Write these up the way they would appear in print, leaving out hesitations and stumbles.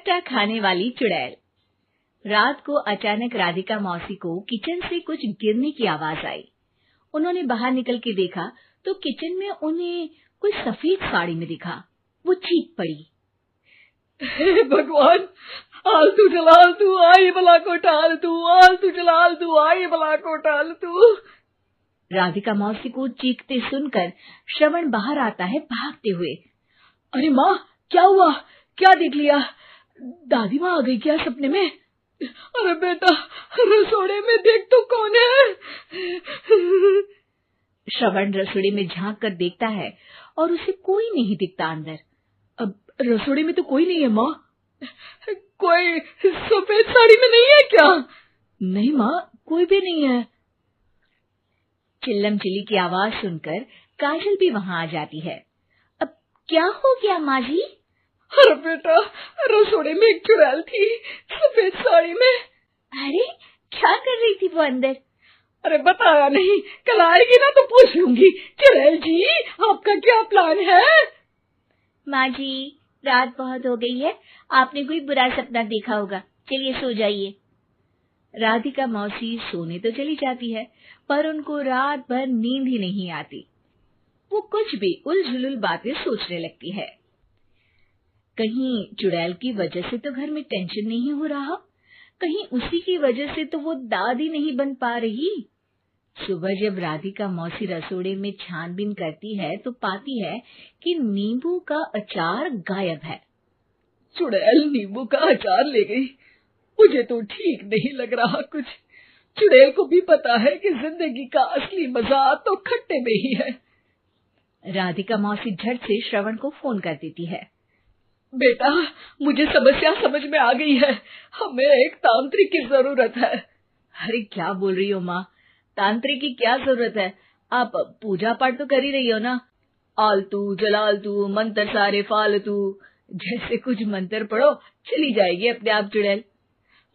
खट्टा खाने वाली चुड़ैल। रात को अचानक राधिका मौसी को किचन से कुछ गिरने की आवाज आई। उन्होंने बाहर निकल के देखा तो किचन में उन्हें कोई सफेद साड़ी में दिखा। वो चीख पड़ी, हे भगवान, आलतू जलाल तू आई भला को टाल तू, आलतू जलाल तू आई भला को टाल तू। राधिका मौसी को चीखते सुनकर श्रवण बाहर आता है भागते हुए। अरे माँ, क्या हुआ? क्या देख लिया? दादी माँ आ गई क्या सपने में? अरे बेटा, रसोड़े में देख तो कौन है? श्रवण रसोड़े में झांक कर देखता है और उसे कोई नहीं दिखता अंदर। अब रसोड़े में तो कोई नहीं है माँ। कोई सफेद साड़ी में नहीं है क्या? नहीं माँ, कोई भी नहीं है। चिल्लम चिल्ली की आवाज सुनकर काजल भी वहां आ जाती है। अब क्या हो गया माँ जी? अरे बेटा, रसोड़े में एक चुड़ैल थी सफेद साड़ी में। अरे क्या कर रही थी वो अंदर? अरे बताया नहीं, कल आएगी ना तो पूछ लूंगी। चुड़ैल जी, आपका क्या प्लान है? माँ जी, रात बहुत हो गई है, आपने कोई बुरा सपना देखा होगा, चलिए सो जाइए। राधिका मौसी सोने तो चली जाती है, पर उनको रात भर नींद ही नहीं आती। वो कुछ भी उलझुल बातें सोचने लगती है। कहीं चुड़ैल की वजह से तो घर में टेंशन नहीं हो रहा, कहीं उसी की वजह से तो वो दादी नहीं बन पा रही। सुबह जब राधिका मौसी रसोड़े में छानबीन करती है तो पाती है कि नींबू का अचार गायब है। चुड़ैल नींबू का अचार ले गई, मुझे तो ठीक नहीं लग रहा कुछ। चुड़ैल को भी पता है कि जिंदगी का असली मजा तो खट्टे में ही है। राधिका मौसी झट से श्रवण को फोन कर देती है। बेटा, मुझे समस्या समझ में आ गई है, हमें एक तांत्रिक की जरूरत है। अरे क्या बोल रही हो माँ, तांत्रिक की क्या जरूरत है? आप पूजा पाठ तो कर ही रही हो ना। आलतू जलालतू मंत्र सारे फालतू जैसे कुछ मंत्र पढ़ो, चली जाएगी अपने आप चुड़ैल।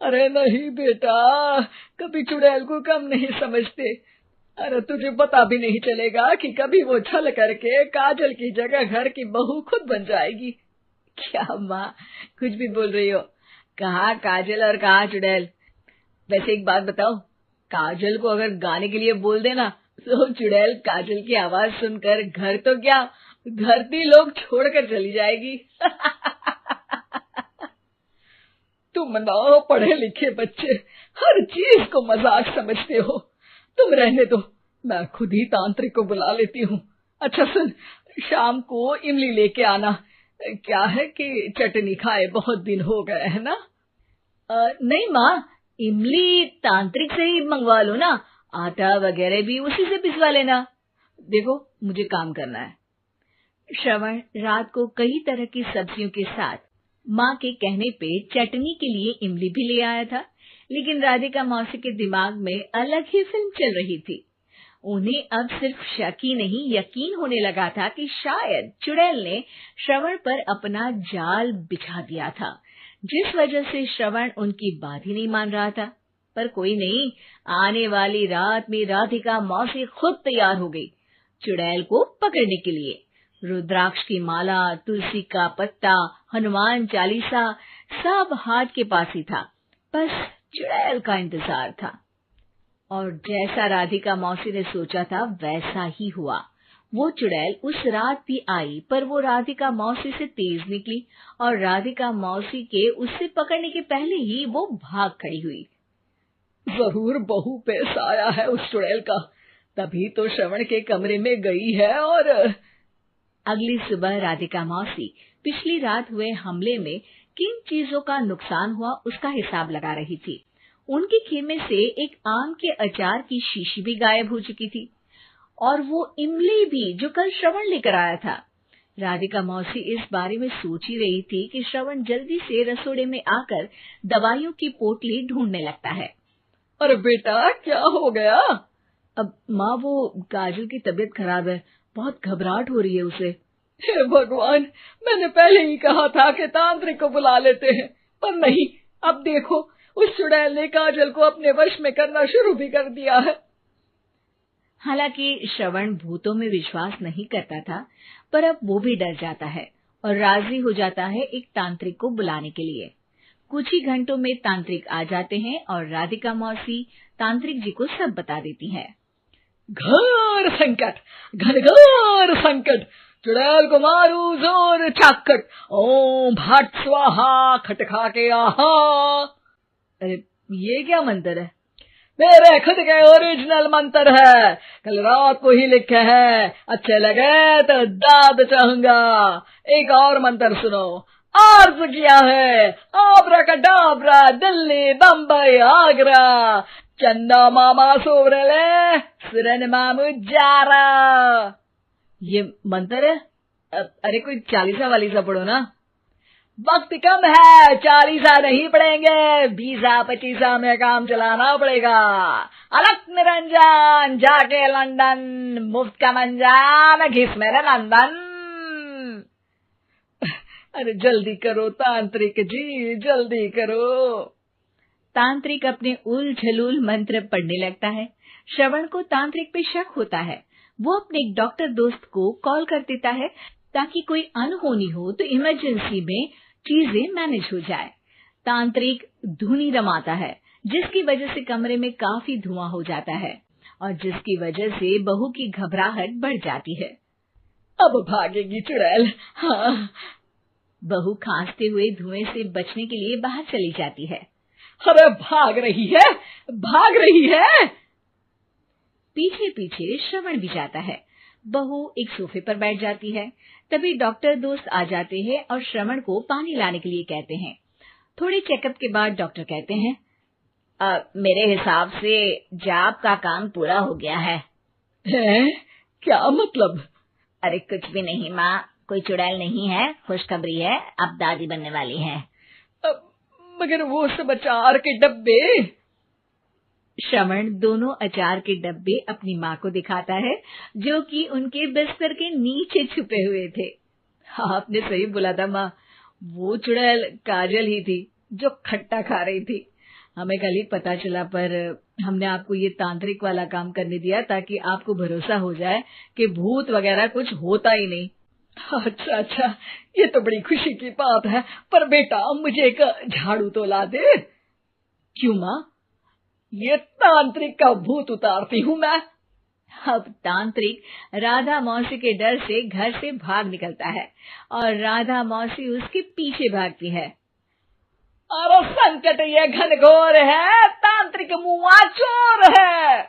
अरे नहीं बेटा, कभी चुड़ैल को कम नहीं समझते। अरे तुझे पता भी नहीं चलेगा कि कभी वो छल करके काजल की जगह घर की बहू खुद बन जाएगी। क्या माँ, कुछ भी बोल रही हो? कहाँ काजल और कहाँ चुड़ैल। वैसे एक बात बताओ, काजल को अगर गाने के लिए बोल देना तो चुड़ैल काजल की आवाज सुनकर घर तो क्या धरती लोग छोड़कर चली जाएगी। तुम ना पढ़े लिखे बच्चे हर चीज को मजाक समझते हो। तुम रहने दो, मैं खुद ही तांत्रिक को बुला लेती हूँ। अच्छा सुन, शाम को इमली लेके आना। क्या है कि चटनी खाए बहुत दिन हो गए है ना। नहीं माँ, इमली तांत्रिक से ही मंगवा लो ना, आटा वगैरह भी उसी से पिसवा लेना। देखो मुझे काम करना है। श्रवण रात को कई तरह की सब्जियों के साथ माँ के कहने पे चटनी के लिए इमली भी ले आया था, लेकिन राधिका मौसी के दिमाग में अलग ही फिल्म चल रही थी। उन्हें अब सिर्फ शक ही नहीं यकीन होने लगा था कि शायद चुड़ैल ने श्रवण पर अपना जाल बिछा दिया था, जिस वजह से श्रवण उनकी बात ही नहीं मान रहा था। पर कोई नहीं, आने वाली रात में राधिका मौसी खुद तैयार हो गई चुड़ैल को पकड़ने के लिए। रुद्राक्ष की माला, तुलसी का पत्ता, हनुमान चालीसा सब हाथ के पास ही था, बस चुड़ैल का इंतजार था। और जैसा राधिका मौसी ने सोचा था वैसा ही हुआ। वो चुड़ैल उस रात भी आई, पर वो राधिका मौसी से तेज निकली और राधिका मौसी के उससे पकड़ने के पहले ही वो भाग खड़ी हुई। जरूर बहू पे साया है उस चुड़ैल का, तभी तो श्रवण के कमरे में गई है। और अगली सुबह राधिका मौसी पिछली रात हुए हमले में किन चीजों का नुकसान हुआ उसका हिसाब लगा रही थी। उनके खेमे से एक आम के अचार की शीशी भी गायब हो चुकी थी, और वो इमली भी जो कल श्रवण लेकर आया था। राधिका मौसी इस बारे में सोच ही रही थी कि श्रवण जल्दी से रसोड़े में आकर दवाइयों की पोटली ढूंढने लगता है। अरे बेटा, क्या हो गया? अब माँ, वो काजल की तबीयत खराब है, बहुत घबराहट हो रही है उसे। हे भगवान, मैंने पहले ही कहा था कि तांत्रिक को बुला लेते हैं, पर नहीं। अब देखो, उस चुड़ैल ने काजल को अपने वश में करना शुरू भी कर दिया है। हालांकि श्रवण भूतों में विश्वास नहीं करता था, पर अब वो भी डर जाता है और राजी हो जाता है एक तांत्रिक को बुलाने के लिए। कुछ ही घंटों में तांत्रिक आ जाते हैं और राधिका मौसी तांत्रिक जी को सब बता देती है। घोर संकट, घनघोर संकट, चुड़ैल को मारू जोर चाकट, ओम भट स्वाहा खटखा के आहा। अरे ये क्या मंत्र है? मेरे खुद के ओरिजिनल मंत्र है, कल रात को ही लिखे हैं, अच्छे लगे तो दाद चाहूंगा। एक और मंत्र सुनो। अर्ज किया है आब्राकडाब्रा, दिल्ली बम्बई आगरा, चंदा मामा सोरले सुरन मामू जारा। ये मंत्र है? अरे कोई चालीसा वालीसा पढ़ो ना। वक्त कम है, 40 नहीं पड़ेंगे, 20-25 में काम चलाना पड़ेगा। अलक निरंजन जाके लंदन, मुफ्त का मंजान घिस मेरे नंदन। अरे जल्दी करो तांत्रिक जी, जल्दी करो। तांत्रिक अपने उल झलूल मंत्र पढ़ने लगता है। श्रवण को तांत्रिक पे शक होता है। वो अपने एक डॉक्टर दोस्त को कॉल कर देता है ताकि कोई अनहोनी हो तो इमरजेंसी में चीजें मैनेज हो जाए। तांत्रिक धुनी रमाता है, जिसकी वजह से कमरे में काफी धुआं हो जाता है और जिसकी वजह से बहू की घबराहट बढ़ जाती है। अब भागेगी चुड़ैल। हाँ। बहू खांसते हुए धुएं से बचने के लिए बाहर चली जाती है। अरे भाग रही है, भाग रही है। पीछे पीछे श्रवण भी जाता है। बहू एक सोफे पर बैठ जाती है। तभी डॉक्टर दोस्त आ जाते हैं और श्रवण को पानी लाने के लिए कहते हैं। थोड़े चेकअप के बाद डॉक्टर कहते हैं, मेरे हिसाब से जाप का काम पूरा हो गया है। क्या मतलब? अरे कुछ भी नहीं माँ, कोई चुड़ैल नहीं है, खुशखबरी है, अब दादी बनने वाली है। मगर वो सब अचार के डब्बे। श्रवण दोनों अचार के डब्बे अपनी माँ को दिखाता है, जो कि उनके बिस्तर के नीचे छुपे हुए थे। आपने सही बोला था माँ, वो चुड़ैल काजल ही थी जो खट्टा खा रही थी। हमें कल ही पता चला, पर हमने आपको ये तांत्रिक वाला काम करने दिया ताकि आपको भरोसा हो जाए कि भूत वगैरह कुछ होता ही नहीं। अच्छा अच्छा, ये तो बड़ी खुशी की बात है, पर बेटा मुझे एक झाड़ू तो ला दे। क्यों माँ? ये तांत्रिक का भूत उतारती हूँ मैं। अब तांत्रिक राधा मौसी के डर से घर से भाग निकलता है और राधा मौसी उसके पीछे भागती है। अरे संकट ये घनघोर है, तांत्रिक मुआ चोर है।